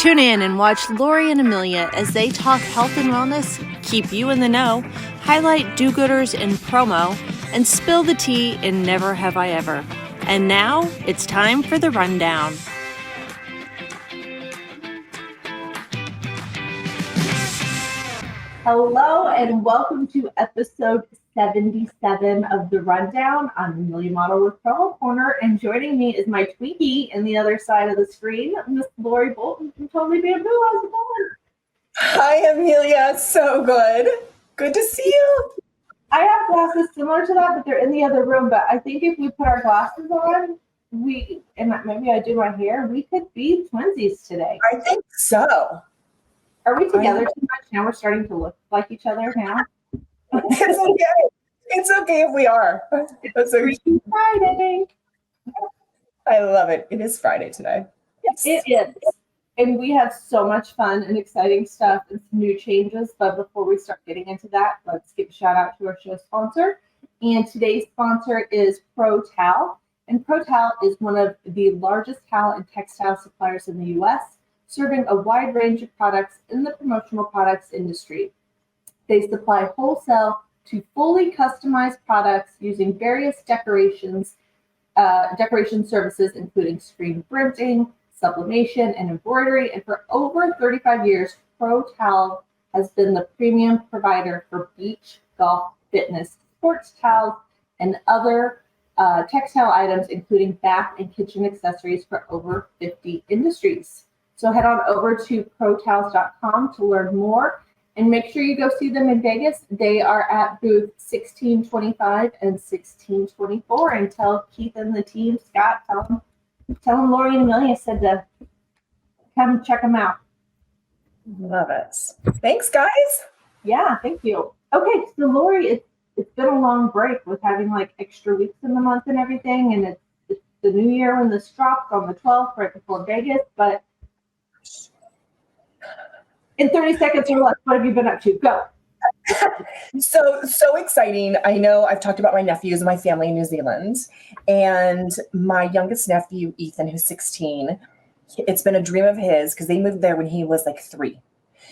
Tune in and watch Lori and Amelia as they talk health and wellness, keep you in the know, highlight do-gooders in promo, and spill the tea in Never Have I Ever. And now, it's time for the rundown. Hello and welcome to episode 77 of The Rundown. I'm Amelia Madl with Promo Corner, and joining me is my Twinkie in the other side of the screen, Miss Lori Bolton from Totally Bamboo. How's it going? Hi, Amelia. So good. Good to see you. I have glasses similar to that, but they're in the other room. But I think if we put our glasses on, maybe I do my hair, we could be twinsies today. I think so. Are we together too much now? We're starting to look like each other now. It's okay. It's okay if we are. It's okay. Friday. I love it. It is Friday today. Yes. It is. And we have so much fun and exciting stuff and some new changes. But before we start getting into that, let's give a shout out to our show sponsor. And today's sponsor is ProTowel. And ProTowel is one of the largest towel and textile suppliers in the U.S., serving a wide range of products in the promotional products industry. They supply wholesale to fully customized products using various decoration services, including screen printing, sublimation, and embroidery. And for over 35 years, ProTowel has been the premium provider for beach, golf, fitness, sports towels, and other textile items, including bath and kitchen accessories for over 50 industries. So head on over to protowels.com to learn more, and make sure you go see them in Vegas. They are at booth 1625 and 1624. And tell Keith and the team, Scott, tell them Lori and Amelia said to come check them out. Love it. Thanks, guys. Yeah, thank you. Okay, so Lori, it's been a long break with having like extra weeks in the month and everything, and it's the new year when this drops on the 12th, right before Vegas, but in 30 seconds or less, what have you been up to? Go. So exciting. I know I've talked about my nephews and my family in New Zealand, and my youngest nephew, Ethan, who's 16, it's been a dream of his because they moved there when he was like 3.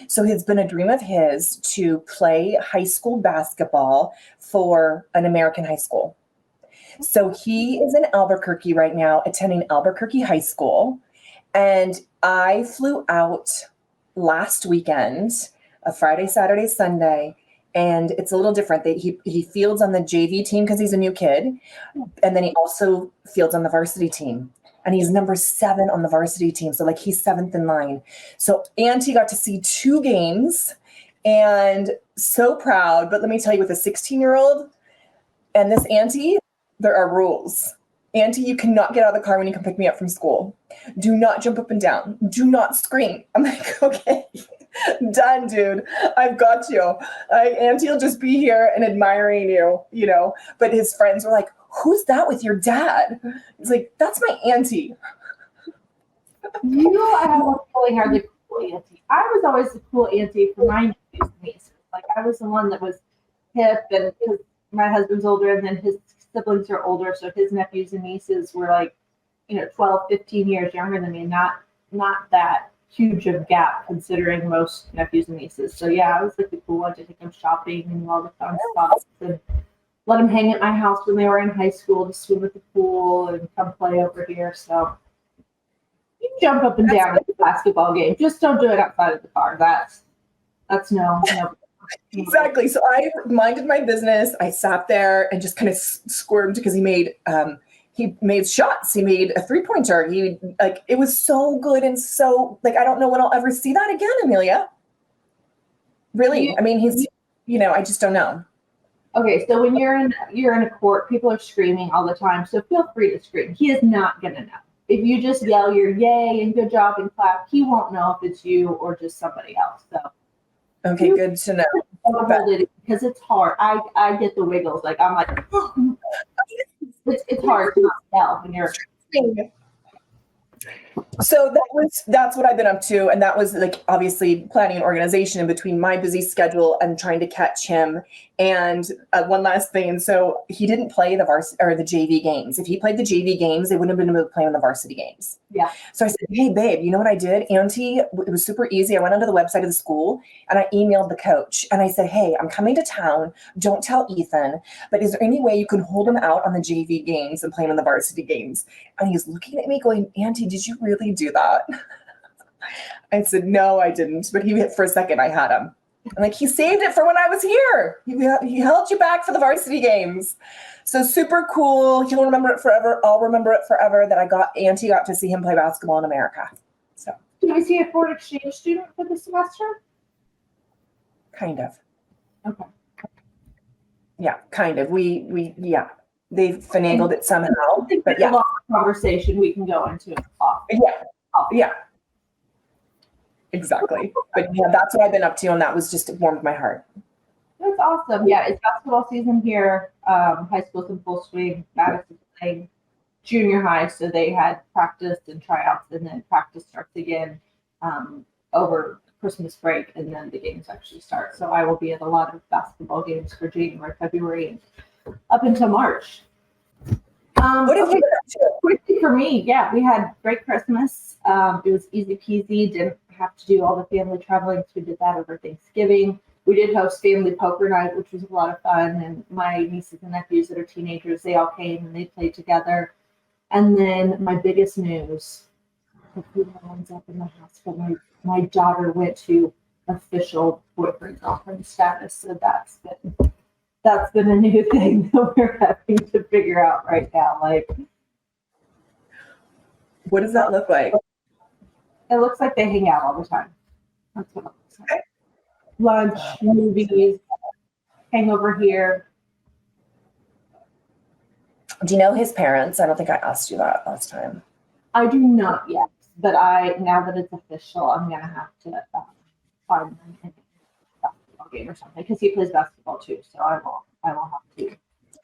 So it's been a dream of his to play high school basketball for an American high school. So he is in Albuquerque right now, attending Albuquerque High School. And I flew out last weekend, a Friday, Saturday, Sunday, and it's a little different. He fields on the JV team because he's a new kid, and then he also fields on the varsity team, and he's number 7 on the varsity team, so like he's 7th in line. So Auntie got to see 2 games, and so proud. But let me tell you, with a 16-year-old and this Auntie, there are rules. Auntie, you cannot get out of the car when you come pick me up from school. Do not jump up and down. Do not scream. I'm like, okay, done, dude. I've got you. Auntie will just be here and admiring you, you know. But his friends were like, who's that with your dad? He's like, that's my auntie. You have a really hardly cool auntie. I was always the cool auntie for my nephews and nieces. Like, I was the one that was hip, and because my husband's older and then his siblings are older, so his nephews and nieces were like, 12, 15 years younger than me. Not that huge of gap considering most nephews and nieces. So yeah, I was like the cool one to take them shopping and all the fun spots, and let them hang at my house when they were in high school to swim at the pool and come play over here. So you can jump up and down at the basketball game. Just don't do it outside of the car. That's no. Exactly. So I minded my business. I sat there and just kind of squirmed because he made shots. He made a 3-pointer. It was so good, and so I don't know when I'll ever see that again, Amelia. Really. Yeah. I mean, he's, I just don't know. Okay, so when you're in a court, people are screaming all the time. So feel free to scream. He is not gonna know. If you just yell your yay and good job and clap, he won't know if it's you or just somebody else. So okay, good to know. Because it's hard. I get the wiggles. Like I'm like, it's hard to not yell when you're. So that's what I've been up to. And that was like obviously planning an organization in between my busy schedule and trying to catch him. And one last thing. And so he didn't play the varsity or the JV games. If he played the JV games, they wouldn't have been able to play on the varsity games. Yeah. So I said, hey, babe, you know what I did? Auntie, it was super easy. I went onto the website of the school and I emailed the coach and I said, hey, I'm coming to town. Don't tell Ethan, but is there any way you can hold him out on the JV games and play him in the varsity games? And he's looking at me going, Auntie, did you really do that? I said, no, I didn't. But for a second, I had him. I'm like, he saved it for when I was here. He held you back for the varsity games. So super cool. He'll remember it forever. I'll remember it forever that Auntie got to see him play basketball in America. So. Was he a foreign exchange student for the semester? Kind of. Okay. Yeah, kind of. Yeah. They finagled it somehow. But yeah. A long conversation we can go into. Yeah. Exactly. But yeah, that's what I've been up to, and that was just warmed my heart. That's awesome. Yeah, it's basketball season here. High school's in full swing. Madison's playing junior high, so they had practice and tryouts, and then practice starts again over Christmas break, and then the games actually start. So I will be at a lot of basketball games for January, February, and up until March. What have you been up to? Quickly for me, yeah, we had great Christmas. It was easy peasy. Didn't have to do all the family traveling, so we did that over Thanksgiving. We did host family poker night, which was a lot of fun. And my nieces and nephews that are teenagers, they all came and they played together. And then my biggest news, hopefully no one's up in the house, but my daughter went to official boyfriend-girlfriend status. So that's been a new thing that we're having to figure out right now. Like, what does that look like? It looks like they hang out all the time. That's what it looks like. Lunch, movies, hang over here. Do you know his parents? I don't think I asked you that last time. I do not yet, but now that it's official, I'm gonna have to find them in a basketball game or something because he plays basketball too. So I will have to.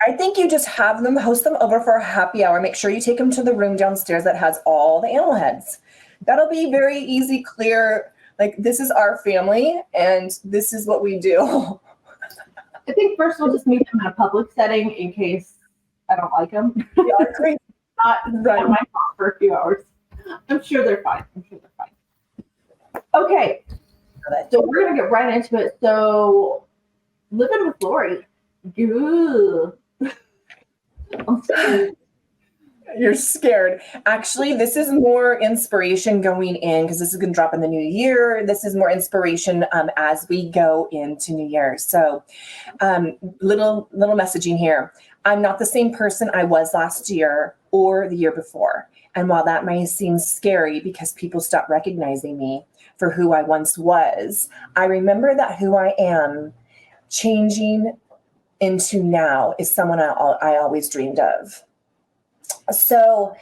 I think you just have them host them over for a happy hour. Make sure you take them to the room downstairs that has all the animal heads. That'll be very easy, clear. Like, this is our family and this is what we do. I think first we'll just meet them in a public setting in case I don't like them. Yeah, Not at my house for a few hours. I'm sure they're fine. Okay, so we're gonna get right into it. So, living with Lori. Ooh. I'm scared. You're scared. Actually, this is more inspiration going in because this is going to drop in the new year. This is more inspiration as we go into New Year. So, little messaging here. I'm not the same person I was last year or the year before. And while that may seem scary because people stop recognizing me for who I once was, I remember that who I am changing into now is someone I always dreamed of. So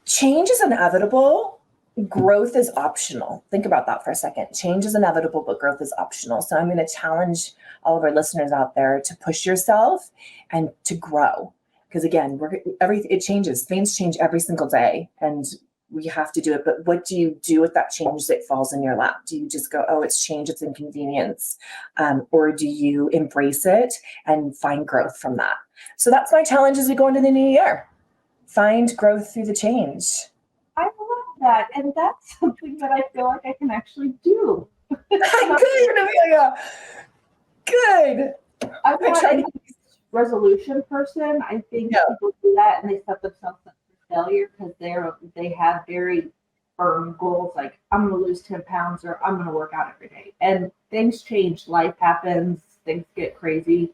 change is inevitable. Growth is optional. Think about that for a second. Change is inevitable, but growth is optional. So I'm going to challenge all of our listeners out there to push yourself and to grow. Because again, it changes. Things change every single day, and we have to do it. But what do you do with that change that falls in your lap? Do you just go, oh, it's change, it's inconvenience? Or do you embrace it and find growth from that? So that's my challenge as we go into the new year. Find growth through the change. I love that. And that's something that I feel like I can actually do. Good, Amelia. Good. I'm not a resolution person. I think people do that and they set themselves up for failure because they have very firm goals like I'm going to lose 10 pounds or I'm going to work out every day. And things change. Life happens. Things get crazy.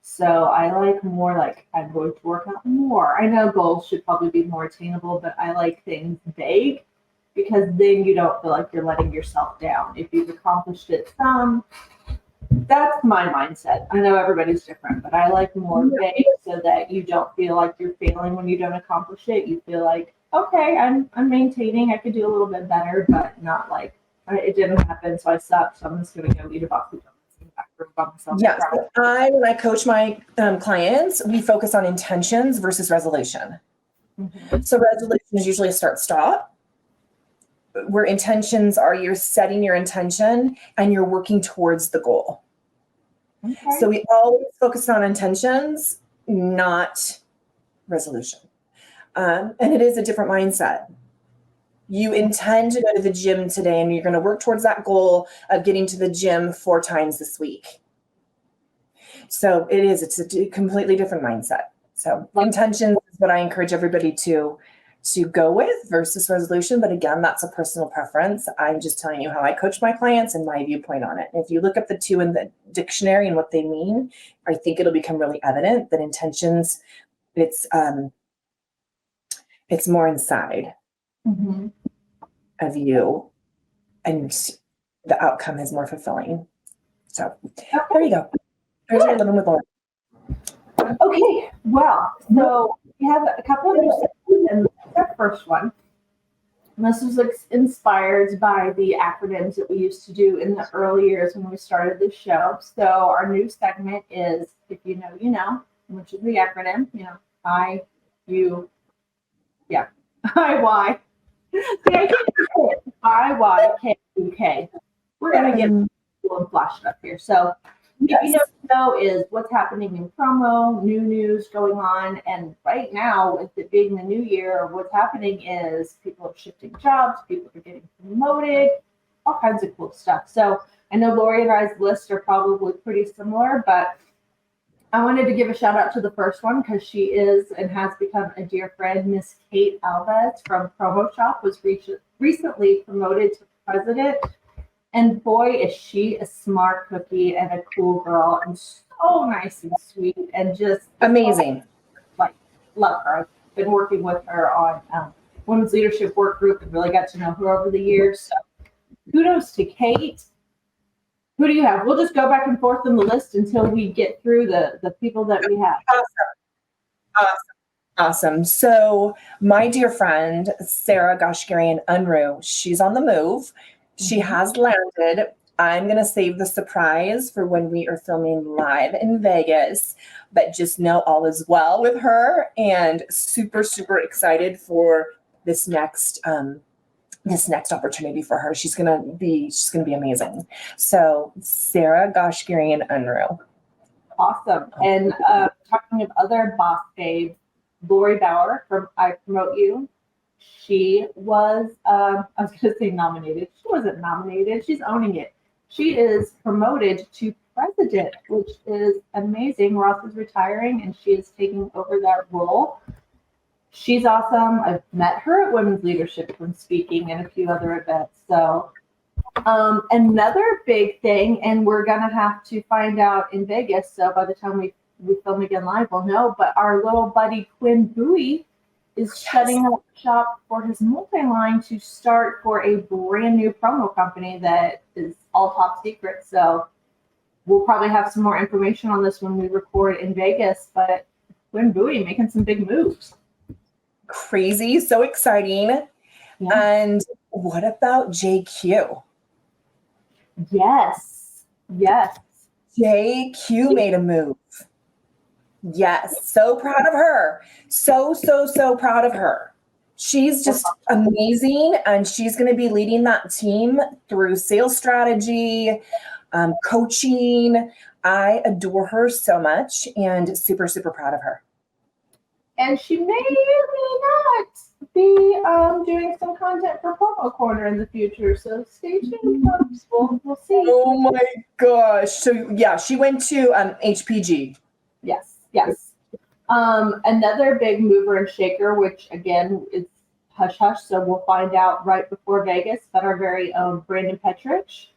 So I like more like I'm going to work out more. I know goals should probably be more attainable, but I like things vague because then you don't feel like you're letting yourself down. If you've accomplished it that's my mindset. I know everybody's different, but I like more vague so that you don't feel like you're failing when you don't accomplish it. You feel like, okay, I'm maintaining. I could do a little bit better, but not like it didn't happen, so I suck. So I'm just going to go eat a box of donuts. Yes, when I coach my clients, we focus on intentions versus resolution. Mm-hmm. So resolution is usually a start-stop. where intentions are, you're setting your intention and you're working towards the goal. Okay. So we always focus on intentions, not resolution. And it is a different mindset. You intend to go to the gym today and you're going to work towards that goal of getting to the gym 4 times this week. So it's a completely different mindset. So intentions is what I encourage everybody to go with versus resolution. But again, that's a personal preference. I'm just telling you how I coach my clients and my viewpoint on it. If you look up the two in the dictionary and what they mean, I think it'll become really evident that intentions, it's more inside of you, and the outcome is more fulfilling. So there you go. There's your living with Lori. Okay, well, so we have a couple of new sections, and the first one. And this was inspired by the acronyms that we used to do in the early years when we started the show. So our new segment is If You Know, You Know, which is the acronym, I, you, yeah, I, Y. See, I can't say it. I, Y, K, U, K. We're going to get a little flashed up here. So Yes. If you know is what's happening in promo, new news going on. And right now, with it being the new year, what's happening is people are shifting jobs, people are getting promoted, all kinds of cool stuff. So I know Lori and I's list are probably pretty similar, but I wanted to give a shout out to the first one because she is and has become a dear friend. Miss Kate Alves from Promo Shop was recently promoted to president. And boy, is she a smart cookie and a cool girl and so nice and sweet and just amazing. Love her. I've been working with her on Women's Leadership Work Group and really got to know her over the years. So kudos to Kate. Who do you have? We'll just go back and forth on the list until we get through the people that we have. Awesome. So my dear friend, Sarah Goshgarian Unruh, she's on the move. She has landed. I'm going to save the surprise for when we are filming live in Vegas, but just know all is well with her and super, super excited for this next opportunity for her. She's going to be amazing. So Sarah Goshgarian Unruh. Awesome. And talking of other boss babes, Lori Bauer from I Promote You. She was, I was going to say nominated. She wasn't nominated. She's owning it. She is promoted to president, which is amazing. Ross is retiring and she is taking over that role. She's awesome. I've met her at Women's Leadership when speaking and a few other events. So another big thing, and we're going to have to find out in Vegas. So by the time we film again live, we'll know. But our little buddy Quinn Bowie is shutting up shop for his multi-line to start for a brand new promo company that is all top secret. So we'll probably have some more information on this when we record in Vegas, but Quinn Bowie making some big moves. Crazy, so exciting. Yeah. And what about JQ? Yes. JQ made a move. Yes, so proud of her. So proud of her. She's just amazing, and she's going to be leading that team through sales strategy, coaching. I adore her so much and super, super proud of her. And she may or may not be doing some content for Promo Corner in the future. So stay tuned, folks. We'll see. Oh my gosh. So yeah, she went to HPG. Yes. Another big mover and shaker, which again is hush hush, so we'll find out right before Vegas, but our very own Brandon Petrich.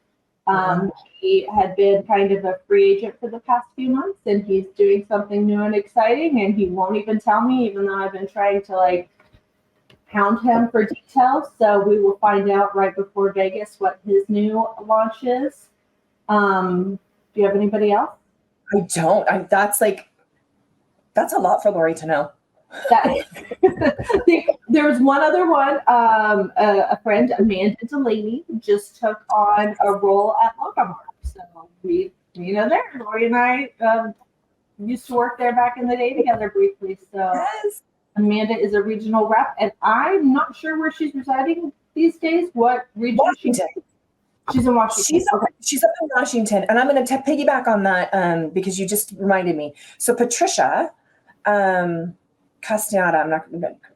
He had been kind of a free agent for the past few months, and he's doing something new and exciting, and he won't even tell me, even though I've been trying to hound him for details. So we will find out right before Vegas what his new launch is. Do you have anybody else? I don't. That's a lot for Lori to know. There was one other one. A friend, Amanda Delaney, just took on a role at Locomart. So we there. Lori and I used to work there back in the day together briefly. So yes. Amanda is a regional rep, and I'm not sure where she's residing these days? What region? Washington. She's in Washington. She's up in Washington, and I'm going to piggyback on that because you just reminded me. So Patricia Castaneda, I'm not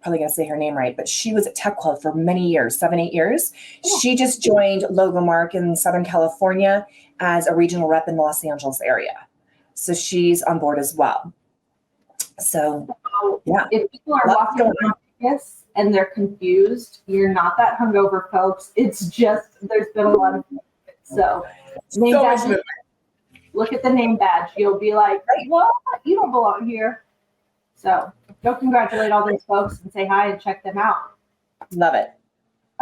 probably going to say her name right, but she was at Tech Club for many years, 7-8 years. Yeah. She just joined Logomark in Southern California as a regional rep in the Los Angeles area. So she's on board as well. So, yeah. If people are walking around Vegas and they're confused, you're not that hungover, folks. It's just, there's been a lot of movement. So name badge, look at the name badge. You'll be like, what? You don't belong here. So go congratulate all those folks and say hi and check them out. Love it.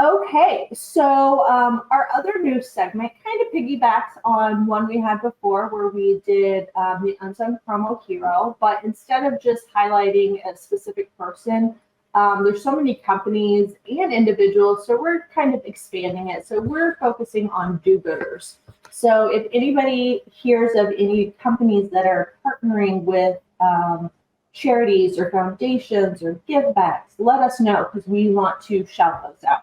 Okay, so our other news segment kind of piggybacks on one we had before where we did the Unsung Promo Hero, but instead of just highlighting a specific person, there's so many companies and individuals, so we're kind of expanding it. So we're focusing on do-gooders. So if anybody hears of any companies that are partnering with charities or foundations or give backs, let us know because we want to shout those out.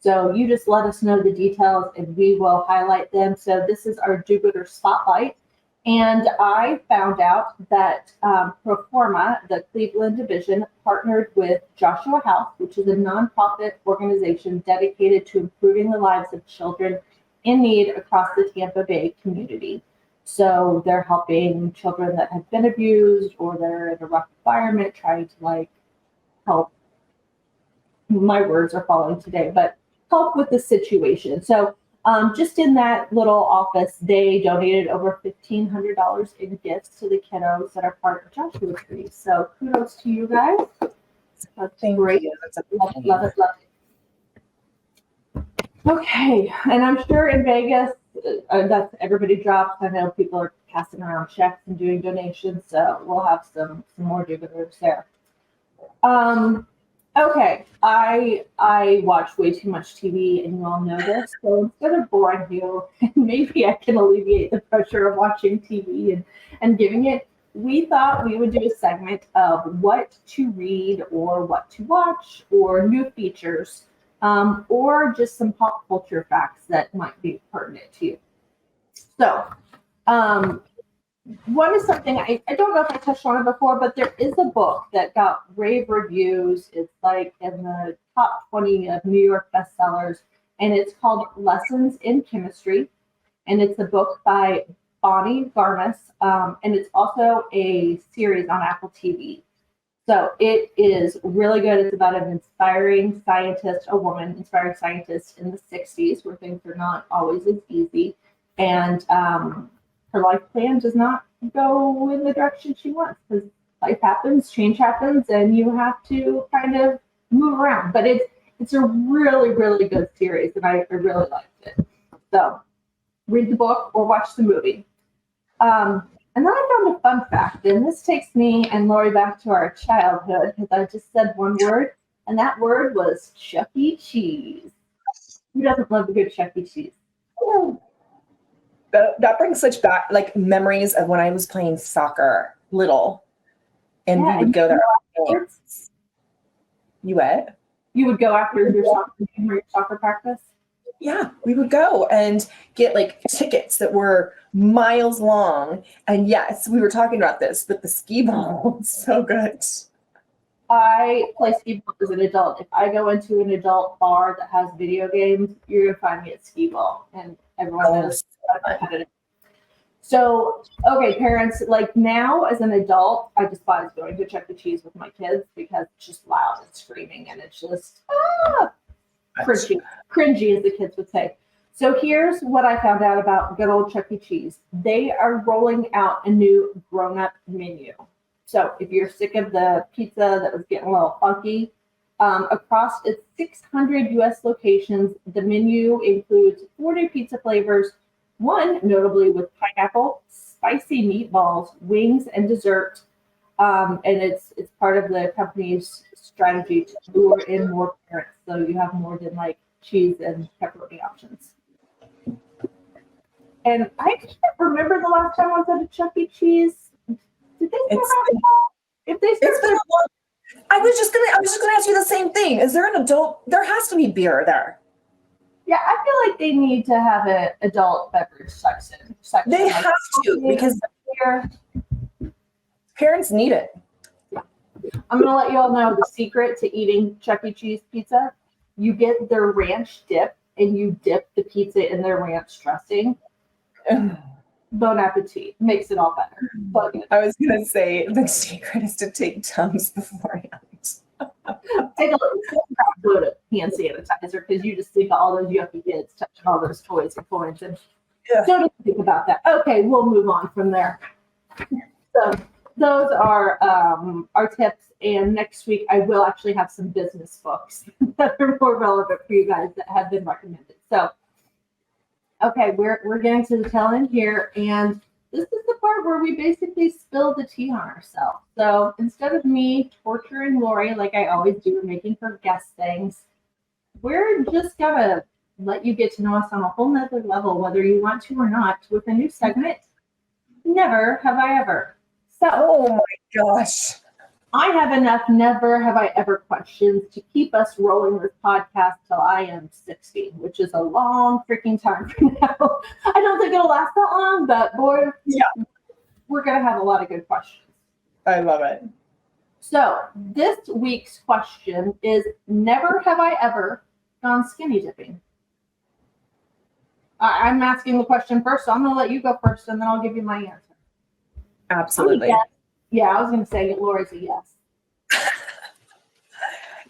So you just let us know the details and we will highlight them. So this is our do-gooder spotlight. And I found out that Proforma, the Cleveland division, partnered with Joshua House, which is a nonprofit organization dedicated to improving the lives of children in need across the Tampa Bay community. So they're helping children that have been abused or they're in a rough environment, trying to help. My words are falling today, but help with the situation. So just in that little office, they donated over $1,500 in gifts to the kiddos that are part of Joshua Tree. So kudos to you guys. That's great. Love it. Okay, and I'm sure in Vegas, that's everybody drops. I know people are passing around checks and doing donations, so we'll have some more do-gooders there. Okay, I watch way too much TV, and you all know this. So instead of boring you, maybe I can alleviate the pressure of watching TV and giving it. We thought we would do a segment of what to read or what to watch or new features, or just some pop culture facts that might be pertinent to you. So, one is something I don't know if I touched on it before, but there is a book that got rave reviews. It's in the top 20 of New York bestsellers, and it's called Lessons in Chemistry. And it's a book by Bonnie Garmus, and it's also a series on Apple TV. So it is really good. It's about an inspiring scientist, a woman, inspiring scientist in the 60s, where things are not always as easy. And her life plan does not go in the direction she wants because life happens, change happens, and you have to kind of move around. But it's a really, really good series, and I really liked it. So read the book or watch the movie. And then I found a fun fact, and this takes me and Lori back to our childhood because I just said one word, and that word was Chuck E. Cheese. Who doesn't love a good Chuck E. Cheese? Oh. That brings such back memories of when I was playing soccer, little, and we would go there. You what? You would go after your soccer practice? Yeah, we would go and get tickets that were miles long. And yes, we were talking about this, but the skee ball was so good. I play skee ball as an adult. If I go into an adult bar that has video games, you're gonna find me at skee ball, and everyone knows competitive. So, okay, parents, now as an adult, I despise going to Chuck E. Cheese with my kids because it's just loud and screaming, and it's just cringy, as the kids would say. So here's what I found out about good old Chuck E. Cheese. They are rolling out a new grown-up menu. So if you're sick of the pizza that was getting a little funky, across its 600 U.S. locations, the menu includes 40 pizza flavors, one notably with pineapple, spicy meatballs, wings, and dessert. And it's part of the company's strategy to lure in more parents, so you have more than cheese and pepperoni options. And I can't remember the last time I was at a Chuck E. Cheese. Did they still have that? If they still it's been a long. I was just gonna ask you the same thing. Is there an adult? There has to be beer there. Yeah, I feel like they need to have an adult beverage section. They have to, because parents need it. I'm gonna let you all know the secret to eating Chuck E. Cheese pizza. You get their ranch dip and you dip the pizza in their ranch dressing. Bon appetit. Makes it all better. But I was gonna say the secret is to take Tums beforehand. take a load of hand sanitizer because you just think of all those yucky kids touching all those toys and coins, and don't think about that. Okay, we'll move on from there. So those are our tips, and next week I will actually have some business books that are more relevant for you guys that have been recommended. So, okay, we're getting to the tail end here, and this is the part where we basically spill the tea on ourselves. So instead of me torturing Lori like I always do, making her guess things, we're just gonna let you get to know us on a whole nother level, whether you want to or not, with a new segment, Never Have I Ever. So, oh my gosh. I have enough never have I ever questions to keep us rolling this podcast till I am 60, which is a long freaking time from now. I don't think it'll last that long, but boy, we're going to have a lot of good questions. I love it. So this week's question is, never have I ever gone skinny dipping? I'm asking the question first, so I'm going to let you go first, and then I'll give you my answer. Absolutely. Yeah, I was going to say Lori's a yes.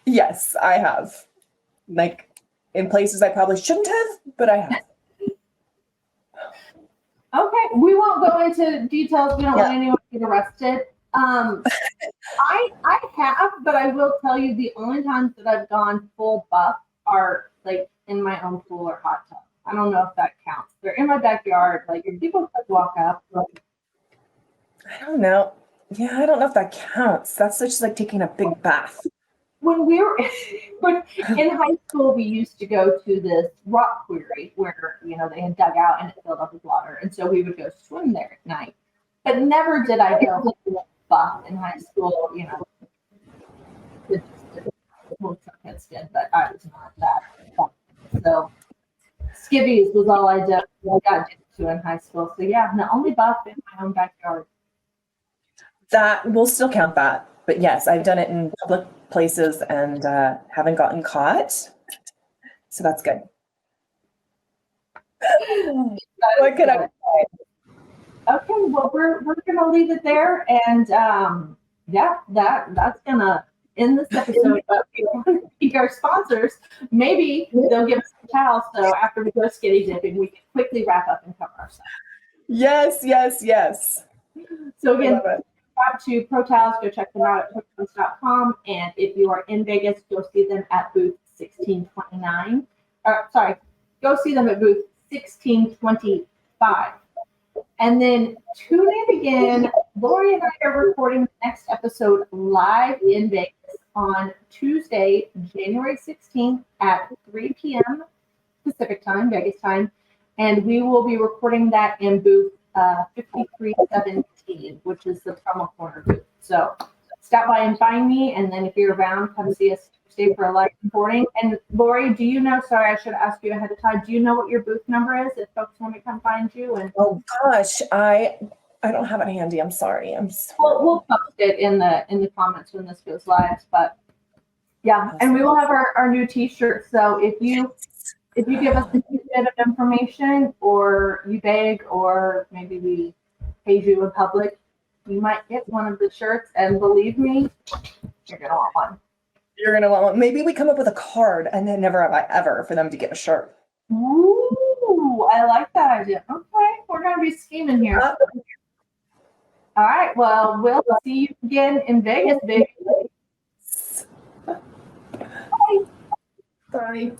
Yes, I have. Like in places I probably shouldn't have, but I have. Okay, we won't go into details. We don't want anyone to get arrested. I have, but I will tell you the only times that I've gone full buff are like in my own pool or hot tub. I don't know if that counts. They're in my backyard. Like if people could walk up. I don't know. Yeah, I don't know if that counts. That's just like taking a big bath. When we were in high school, we used to go to this rock quarry where, they had dug out and it filled up with water. And so we would go swim there at night. But never did I go buff in high school, most kids did, but I was not that buff. So skivvies was all I got into in high school. So yeah, the only buff in my own backyard. That will still count that. But yes, I've done it in public places and haven't gotten caught. So that's good. What could I say? Okay, well we're gonna leave it there, and that's gonna end this episode. But we want to thank our sponsors. Maybe they'll give us a towel, so after we go skinny dipping, we can quickly wrap up and cover ourselves. Yes. So again, to Pro Towels, go check them out at hooktowels.com, and if you are in Vegas, go see them at booth 1629. Go see them at booth 1625. And then tune in again. Lori and I are recording the next episode live in Vegas on Tuesday, January 16th at 3 p.m. Pacific time, Vegas time. And we will be recording that in booth 5317, which is the Promo Corner booth. So stop by and find me. And then if you're around, come see us Tuesday for a live recording. And Lori, do you know, sorry, I should ask you ahead of time. Do you know what your booth number is if folks want to come find you? And oh gosh, I don't have it handy. I'm sorry. We'll post it in the comments when this goes live. But yeah, and we will have our new t-shirt. So if you give us a bit of information, or you beg, or maybe we pay you in public, you might get one of the shirts. And believe me, you're gonna want one. You're gonna want one. Maybe we come up with a card and then never have I ever for them to get a shirt. Ooh, I like that idea. Okay, we're gonna be scheming here. All right, well, we'll see you again in Vegas, baby. Bye. Bye.